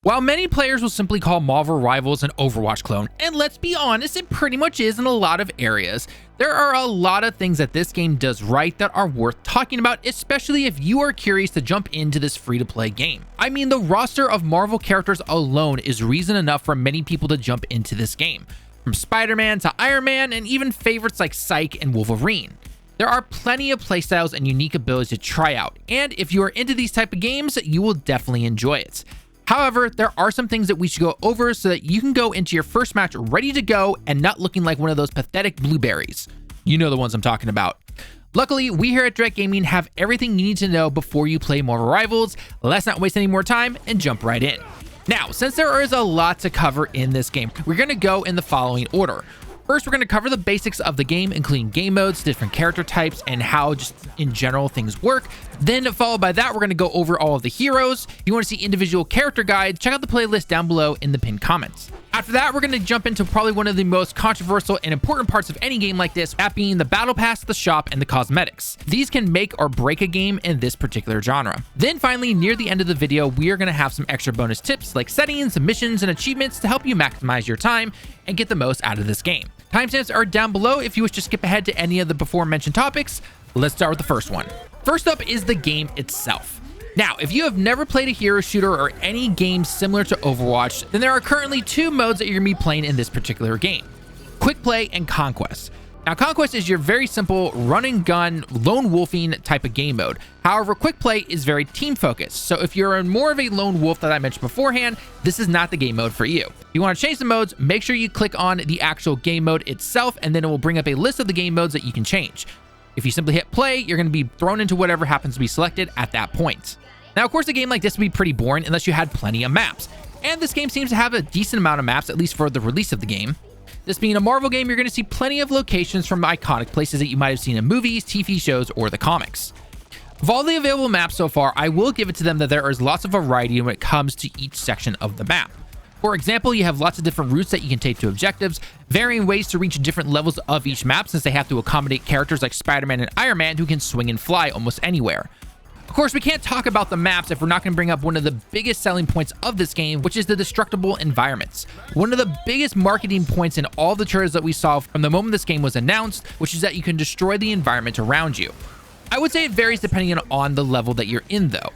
While many players will simply call Marvel Rivals an Overwatch clone, and let's be honest, it pretty much is in a lot of areas, there are a lot of things that this game does right that are worth talking about, especially if you are curious to jump into this free-to-play game. I mean, the roster of Marvel characters alone is reason enough for many people to jump into this game, from Spider-Man to Iron Man, and even favorites like Psyche and Wolverine. There are plenty of playstyles and unique abilities to try out, and if you are into these type of games, you will definitely enjoy it. However, there are some things that we should go over so that you can go into your first match ready to go and not looking like one of those pathetic blueberries. You know the ones I'm talking about. Luckily, we here at Direct Gaming have everything you need to know before you play Marvel Rivals. Let's not waste any more time and jump right in. Now, since there is a lot to cover in this game, we're going to go in the following order. First, we're going to cover the basics of the game, including game modes, different character types, and how just in general things work. Then followed by that, we're going to go over all of the heroes. If you want to see individual character guides, check out the playlist down below in the pinned comments. After that, we're going to jump into probably one of the most controversial and important parts of any game like this, that being the battle pass, the shop, and the cosmetics. These can make or break a game in this particular genre. Then finally, near the end of the video, we are going to have some extra bonus tips like settings, missions, and achievements to help you maximize your time and get the most out of this game. Timestamps are down below if you wish to skip ahead to any of the before mentioned topics. Let's start with the first one. First up is the game itself. Now, if you have never played a hero shooter or any game similar to Overwatch, then there are currently two modes that you're going to be playing in this particular game: Quick Play and Conquest. Now, Conquest is your very simple run and gun, lone wolfing type of game mode. However, Quick Play is very team focused. So if you're more of a lone wolf that I mentioned beforehand, this is not the game mode for you. If you want to change the modes, make sure you click on the actual game mode itself, and then it will bring up a list of the game modes that you can change. If you simply hit play, you're going to be thrown into whatever happens to be selected at that point. Now, of course, a game like this would be pretty boring unless you had plenty of maps. And this game seems to have a decent amount of maps, at least for the release of the game. This being a Marvel game, you're going to see plenty of locations from iconic places that you might have seen in movies, TV shows, or the comics. Of all the available maps so far, I will give it to them that there is lots of variety when it comes to each section of the map. For example, you have lots of different routes that you can take to objectives, varying ways to reach different levels of each map since they have to accommodate characters like Spider-Man and Iron Man who can swing and fly almost anywhere. Of course, we can't talk about the maps if we're not going to bring up one of the biggest selling points of this game, which is the destructible environments. One of the biggest marketing points in all the trailers that we saw from the moment this game was announced, which is that you can destroy the environment around you. I would say it varies depending on the level that you're in, though.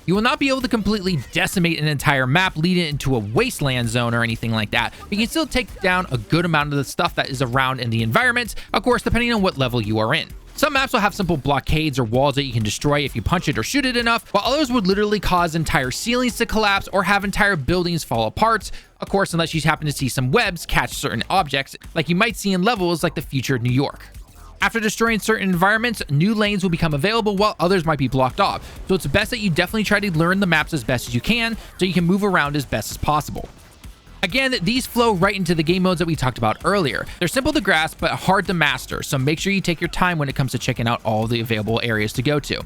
You will not be able to completely decimate an entire map, leading it into a wasteland zone or anything like that, but you can still take down a good amount of the stuff that is around in the environment, of course, depending on what level you are in. Some maps will have simple blockades or walls that you can destroy if you punch it or shoot it enough, while others would literally cause entire ceilings to collapse or have entire buildings fall apart, of course, unless you happen to see some webs catch certain objects, like you might see in levels like the future New York. After destroying certain environments, new lanes will become available while others might be blocked off, so it's best that you definitely try to learn the maps as best as you can so you can move around as best as possible. Again, these flow right into the game modes that we talked about earlier. They're simple to grasp, but hard to master, so make sure you take your time when it comes to checking out all the available areas to go to.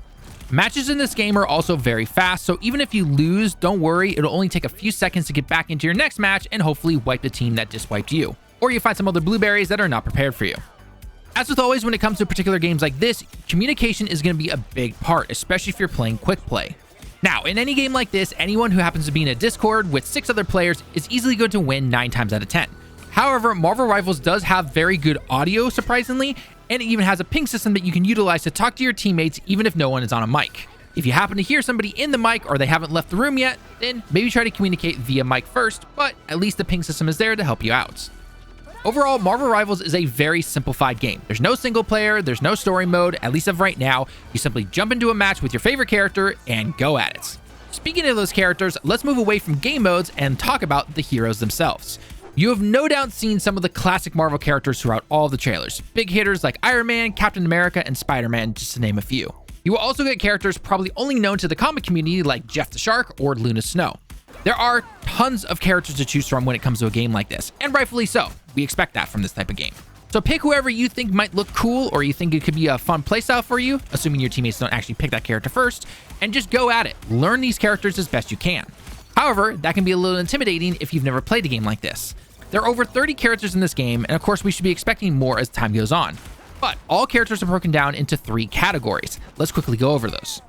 Matches in this game are also very fast, so even if you lose, don't worry, it'll only take a few seconds to get back into your next match and hopefully wipe the team that just wiped you. Or you find some other blueberries that are not prepared for you. As with always, when it comes to particular games like this, communication is going to be a big part, especially if you're playing Quick Play. Now, in any game like this, anyone who happens to be in a Discord with 6 other players is easily going to win 9 times out of 10. However, Marvel Rivals does have very good audio, surprisingly, and it even has a ping system that you can utilize to talk to your teammates even if no one is on a mic. If you happen to hear somebody in the mic or they haven't left the room yet, then maybe try to communicate via mic first, but at least the ping system is there to help you out. Overall, Marvel Rivals is a very simplified game. There's no single player, there's no story mode, at least of right now. You simply jump into a match with your favorite character and go at it. Speaking of those characters, let's move away from game modes and talk about the heroes themselves. You have no doubt seen some of the classic Marvel characters throughout all the trailers. Big hitters like Iron Man, Captain America, and Spider-Man, just to name a few. You will also get characters probably only known to the comic community like Jeff the Shark or Luna Snow. There are tons of characters to choose from when it comes to a game like this, and rightfully so. We expect that from this type of game. So pick whoever you think might look cool or you think it could be a fun playstyle for you, assuming your teammates don't actually pick that character first, and just go at it. Learn these characters as best you can. However, that can be a little intimidating if you've never played a game like this. There are over 30 characters in this game, and of course we should be expecting more as time goes on. But all characters are broken down into 3 categories. Let's quickly go over those.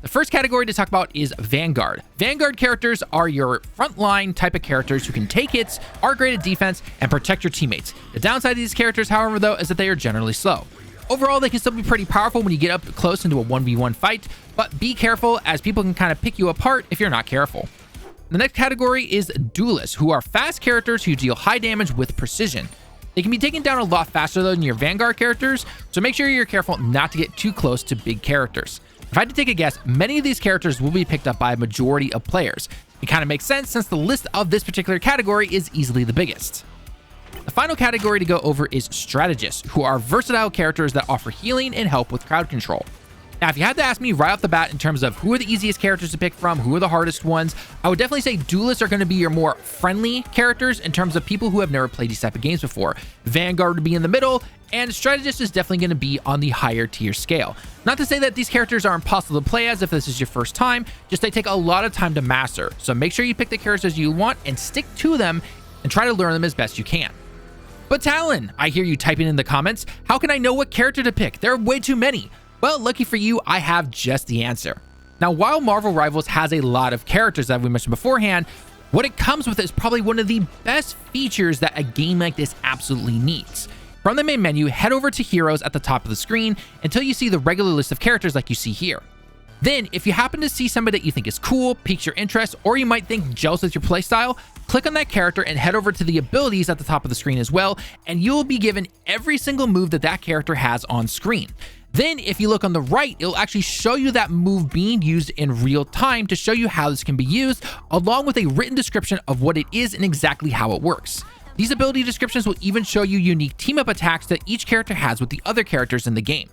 The first category to talk about is Vanguard. Vanguard characters are your frontline type of characters who can take hits, are great at defense, and protect your teammates. The downside of these characters, however, though, is that they are generally slow. Overall, they can still be pretty powerful when you get up close into a 1v1 fight, but be careful as people can kind of pick you apart if you're not careful. The next category is Duelists, who are fast characters who deal high damage with precision. They can be taken down a lot faster than your Vanguard characters, so make sure you're careful not to get too close to big characters. If I had to take a guess, many of these characters will be picked up by a majority of players. It kind of makes sense since the list of this particular category is easily the biggest. The final category to go over is Strategists, who are versatile characters that offer healing and help with crowd control. Now, if you had to ask me right off the bat in terms of who are the easiest characters to pick from, who are the hardest ones, I would definitely say Duelists are going to be your more friendly characters in terms of people who have never played these type of games before. Vanguard would be in the middle, and Strategist is definitely going to be on the higher tier scale. Not to say that these characters are impossible to play as if this is your first time, just they take a lot of time to master. So make sure you pick the characters you want and stick to them and try to learn them as best you can. But Talon, I hear you typing in the comments, how can I know what character to pick? There are way too many. Well, lucky for you, I have just the answer. Now, while Marvel Rivals has a lot of characters that we mentioned beforehand, what it comes with is probably one of the best features that a game like this absolutely needs. From the main menu, head over to Heroes at the top of the screen until you see the regular list of characters like you see here. Then, if you happen to see somebody that you think is cool, piques your interest, or you might think gels with your playstyle, click on that character and head over to the abilities at the top of the screen as well, and you will be given every single move that that character has on screen. Then, if you look on the right, it'll actually show you that move being used in real time to show you how this can be used, along with a written description of what it is and exactly how it works. These ability descriptions will even show you unique team-up attacks that each character has with the other characters in the game.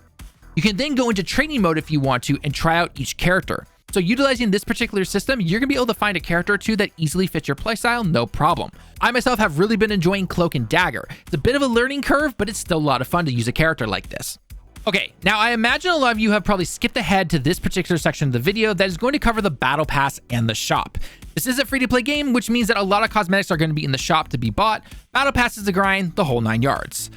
You can then go into training mode if you want to and try out each character. So utilizing this particular system, you're going to be able to find a character or two that easily fits your playstyle, no problem. I myself have really been enjoying Cloak and Dagger. It's a bit of a learning curve, but it's still a lot of fun to use a character like this. Okay, now I imagine a lot of you have probably skipped ahead to this particular section of the video that is going to cover the Battle Pass and the shop. This is a free-to-play game, which means that a lot of cosmetics are going to be in the shop to be bought. Battle Pass is the grind, the whole 9 yards.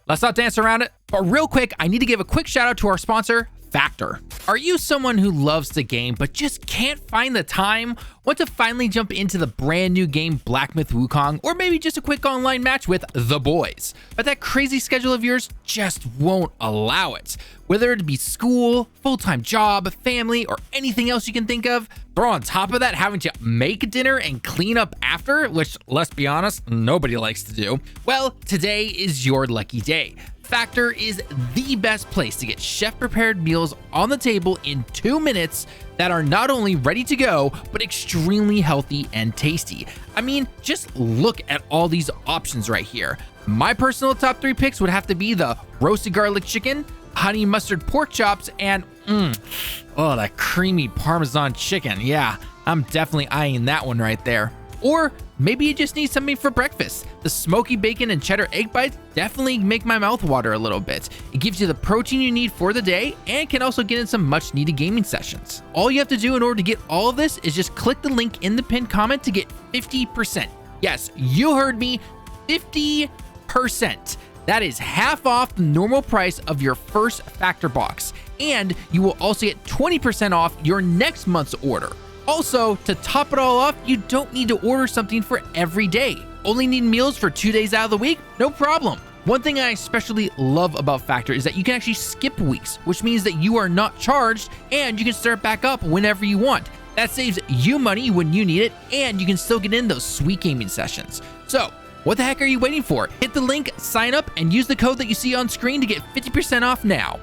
Let's not dance around it, but real quick, I need to give a quick shout out to our sponsor, Factor. Are you someone who loves the game but just can't find the time? Want to finally jump into the brand new game Black Myth Wukong, or maybe just a quick online match with the boys, but that crazy schedule of yours just won't allow it? Whether it be school, full-time job, family, or anything else you can think of, throw on top of that having to make dinner and clean up after, which, let's be honest, nobody likes to do. Well, today is your lucky day. Factor is the best place to get chef-prepared meals on the table in 2 minutes that are not only ready to go, but extremely healthy and tasty. I mean, just look at all these options right here. My personal top 3 picks would have to be the roasted garlic chicken, honey mustard pork chops, and oh, that creamy Parmesan chicken. Yeah, I'm definitely eyeing that one right there. Or maybe you just need something for breakfast. The smoky bacon and cheddar egg bites definitely make my mouth water a little bit. It gives you the protein you need for the day and can also get in some much needed gaming sessions. All you have to do in order to get all of this is just click the link in the pinned comment to get 50%. Yes, you heard me, 50%. That is half off the normal price of your first Factor box. And you will also get 20% off your next month's order. Also, to top it all off, you don't need to order something for every day. Only need meals for 2 days out of the week? No problem. One thing I especially love about Factor is that you can actually skip weeks, which means that you are not charged and you can start back up whenever you want. That saves you money when you need it, and you can still get in those sweet gaming sessions. So, what the heck are you waiting for? Hit the link, sign up, and use the code that you see on screen to get 50% off now.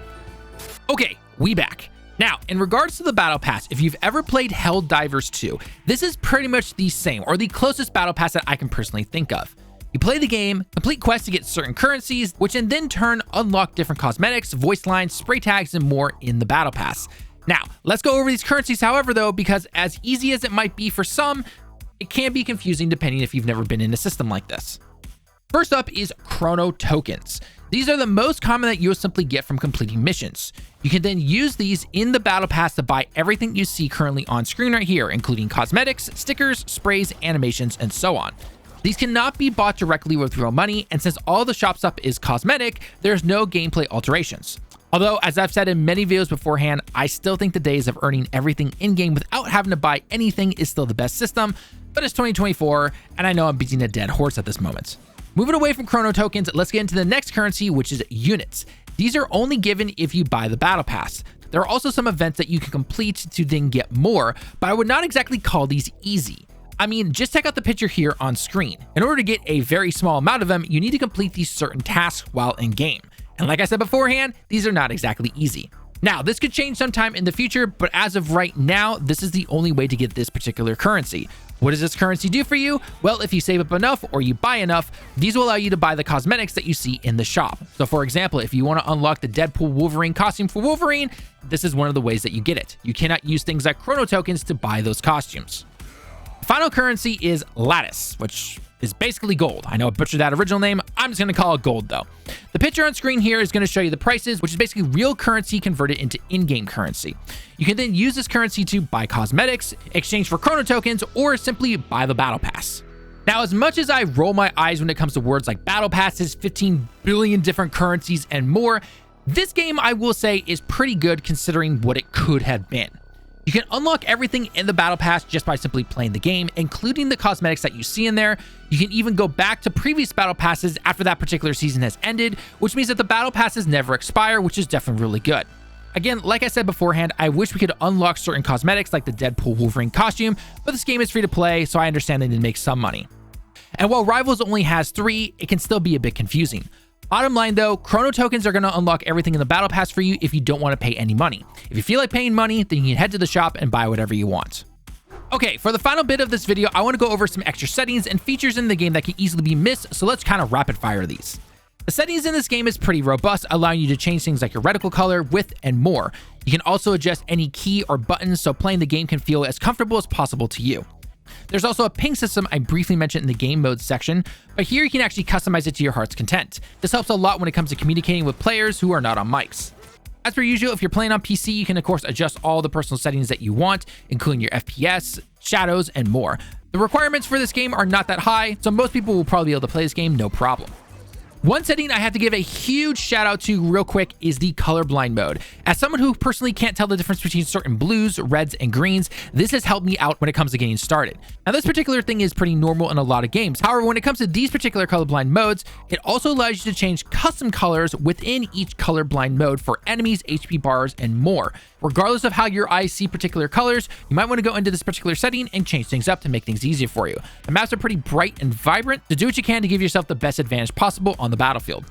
Okay, we back. Now, in regards to the Battle Pass, if you've ever played Helldivers 2, this is pretty much the same, or the closest Battle Pass that I can personally think of. You play the game, complete quests to get certain currencies, which in then turn unlock different cosmetics, voice lines, spray tags, and more in the Battle Pass. Now, let's go over these currencies, however, though, because as easy as it might be for some, it can be confusing depending if you've never been in a system like this. First up is chrono tokens. These are the most common that you'll simply get from completing missions. You can then use these in the Battle Pass to buy everything you see currently on screen right here, including cosmetics, stickers, sprays, animations, and so on. These cannot be bought directly with real money, and since all the shop stuff is cosmetic, there's no gameplay alterations. Although, as I've said in many videos beforehand, I still think the days of earning everything in-game without having to buy anything is still the best system, but it's 2024, and I know I'm beating a dead horse at this moment. Moving away from chrono tokens, let's get into the next currency, which is units. These are only given if you buy the battle pass. There are also some events that you can complete to then get more, but I would not exactly call these easy. I mean, just check out the picture here on screen. In order to get a very small amount of them, you need to complete these certain tasks while in game. And like I said beforehand, these are not exactly easy. Now, this could change sometime in the future, but as of right now, this is the only way to get this particular currency. What does this currency do for you? Well, if you save up enough or you buy enough, these will allow you to buy the cosmetics that you see in the shop. So for example, if you want to unlock the Deadpool Wolverine costume for Wolverine, this is one of the ways that you get it. You cannot use things like chrono tokens to buy those costumes. Final currency is lattice, which is basically gold. I know I butchered that original name. I'm just going to call it gold though. The picture on screen here is going to show you the prices, which is basically real currency converted into in-game currency. You can then use this currency to buy cosmetics, exchange for chrono tokens, or simply buy the battle pass. Now, as much as I roll my eyes when it comes to words like battle passes, 15 billion different currencies, and more, this game, I will say, is pretty good considering what it could have been. You can unlock everything in the Battle Pass just by simply playing the game, including the cosmetics that you see in there. You can even go back to previous Battle Passes after that particular season has ended, which means that the Battle Passes never expire, which is definitely really good. Again, like I said beforehand, I wish we could unlock certain cosmetics like the Deadpool Wolverine costume, but this game is free to play, so I understand they need to make some money. And while Rivals only has 3, it can still be a bit confusing. Bottom line though, chrono tokens are going to unlock everything in the battle pass for you if you don't want to pay any money. If you feel like paying money, then you can head to the shop and buy whatever you want. Okay, for the final bit of this video, I want to go over some extra settings and features in the game that can easily be missed, so let's kind of rapid fire these. The settings in this game is pretty robust, allowing you to change things like your reticle color, width, and more. You can also adjust any key or buttons so playing the game can feel as comfortable as possible to you. There's also a ping system I briefly mentioned in the game mode section, but here you can actually customize it to your heart's content. This helps a lot when it comes to communicating with players who are not on mics. As per usual, if you're playing on PC, you can of course adjust all the personal settings that you want, including your FPS, shadows, and more. The requirements for this game are not that high, so most people will probably be able to play this game no problem. One setting I have to give a huge shout out to real quick is the colorblind mode. As someone who personally can't tell the difference between certain blues, reds, and greens, this has helped me out when it comes to getting started. Now, this particular thing is pretty normal in a lot of games. However, when it comes to these particular colorblind modes, it also allows you to change custom colors within each colorblind mode for enemies, HP bars, and more. Regardless of how your eyes see particular colors, you might want to go into this particular setting and change things up to make things easier for you. The maps are pretty bright and vibrant, so do what you can to give yourself the best advantage possible on the battlefield.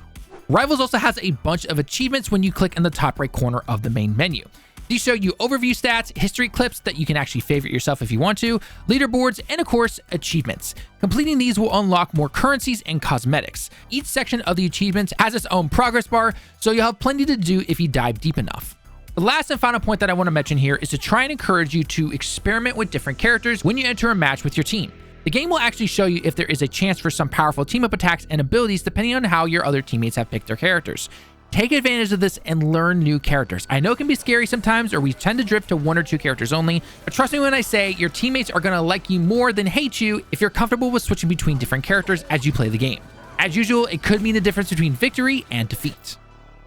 Rivals also has a bunch of achievements when you click in the top right corner of the main menu. These show you overview stats, history clips that you can actually favorite yourself if you want to, leaderboards, and of course, achievements. Completing these will unlock more currencies and cosmetics. Each section of the achievements has its own progress bar, so you'll have plenty to do if you dive deep enough. The last and final point that I want to mention here is to try and encourage you to experiment with different characters when you enter a match with your team. The game will actually show you if there is a chance for some powerful team-up attacks and abilities depending on how your other teammates have picked their characters. Take advantage of this and learn new characters. I know it can be scary sometimes, or we tend to drift to 1 or 2 characters only, but trust me when I say your teammates are going to like you more than hate you if you're comfortable with switching between different characters as you play the game. As usual, it could mean the difference between victory and defeat.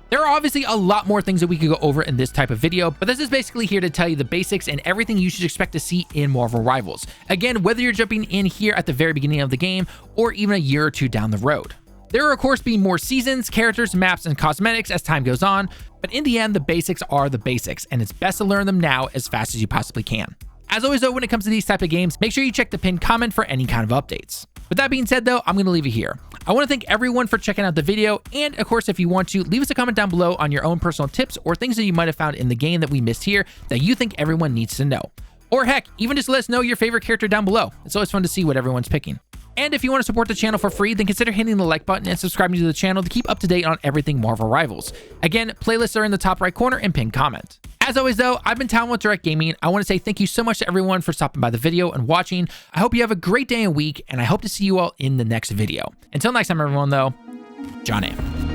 There are obviously a lot more things that we could go over in this type of video, but this is basically here to tell you the basics and everything you should expect to see in Marvel Rivals. Again, whether you're jumping in here at the very beginning of the game or even a year or 2 down the road. There will of course be more seasons, characters, maps, and cosmetics as time goes on, but in the end, the basics are the basics, and it's best to learn them now as fast as you possibly can. As always though, when it comes to these type of games, make sure you check the pinned comment for any kind of updates. With that being said though, I'm going to leave it here. I want to thank everyone for checking out the video, and of course, if you want to, leave us a comment down below on your own personal tips or things that you might have found in the game that we missed here that you think everyone needs to know. Or heck, even just let us know your favorite character down below. It's always fun to see what everyone's picking. And if you want to support the channel for free, then consider hitting the like button and subscribing to the channel to keep up to date on everything Marvel Rivals. Again, playlists are in the top right corner and pinned comment. As always though, I've been Talon with Direct Gaming. I want to say thank you so much to everyone for stopping by the video and watching. I hope you have a great day and week, and I hope to see you all in the next video. Until next time everyone though, John A.